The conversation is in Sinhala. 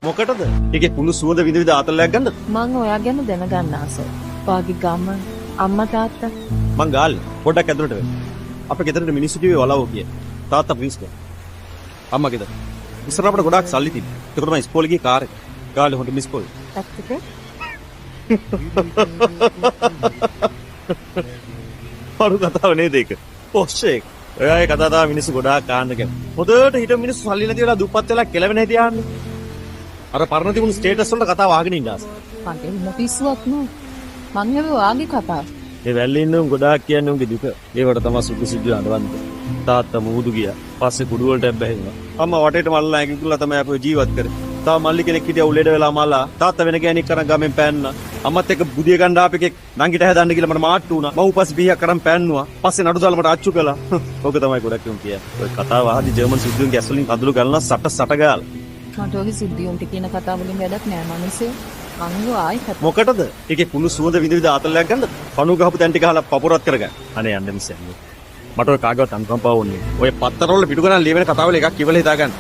මොකටද? ඒකේ කුණු සුවඳ විඳ විඳ ආතල්ලයක් ගන්නද? මං ඔයා ගැන දැනගන්න ආසයි. වාගේ ගම අම්මා තාත්තා මං ගාල්ලේ. පොඩ්ඩක් ඇතුළට වෙන්න. අපේ ගෙදරට මිනිස්සු කිව්වේ වලවෝ කිය. තාත්තා ප්ලීස් ගෝ. අම්මා ගෙදර. ඉස්සර අපිට ගොඩාක් සල්ලි තිබ්බා. ඒකට මම ඉස්කෝලේ ගියේ කාර් එක. ගාල්ලේ හොඳ මිස් කෝල්. ඇත්තට පරු කතාව නේද ඒක? පොෂ් එක. ඔයා ඒ කතාව මිනිස්සු ගොඩාක් කාන්න ගැන. හොඳට හිට මිනිස්සු සල්ලි නැති වෙලා දුප්පත් වෙලා කෙලවෙන හැටි ආන්නේ. අර පරණ තිබුණු ස්ටේටස් වලට කතාව අහගෙන ඉන්න ආස. මගේ ඉන්න පිස්සුවක් නෝ. මං හැම වාගේ කතාව. ඒ වැල්ලේ ඉන්න උන් ගොඩාක් කියන්නේ උන්ගේ දුක. ඒවට තමයි සුදු සිද්ධ අඬවන්නේ. තාත්තා මුහුදු ගියා. පස්සේ කුඩු වලට බැහැිනවා. අම්මා වටේට මල්ලා ඇඟිල්ලලා තමයි අපේ ජීවත් කරේ. තාම මල්ලි කෙනෙක් හිටියා උලේඩ වෙලා මල්ලා. තාත්තා වෙන ගෑණික් කරන් ගමෙන් පෑන්නා. අම්මත් එක්ක බුදිය ගන්න ආපෙකෙක් නංගිට හැදන්න කියලා මට මාට්ටු වුණා. මම උපස් බීයක් කරන් පෑන්නුවා. පස්සේ නඩු දාලා මට අච්චු කළා. ඕක තමයි ගොඩක් උන් කියන්නේ. ඔය කතාව අහදී ජර්මන් සිද්ධියන් ගැස් වලින් කඳුළු ගලනවා සට ගාලා. මට ඔගේ සිද්ධියොන්ට කියන කතාව වලින් වැඩක් නෑ මනසේ. මං ආයි කතා. මොකටද? ඒකේ කුණු සුවඳ විඳ විඳ ආතල්ලයක් ගන්නද? පණු ගහපු තැන් ටික අහලා පපුරත් කරගන්න. අනේ යන්න මිස් යන්නේ. මට ඔය කාගවත් අනුකම්පාව ඕනේ. ඔය පත්තරවල පිටු ගණන් ලියවෙන කතාවල එකක් කිව්වල හිතා ගන්න.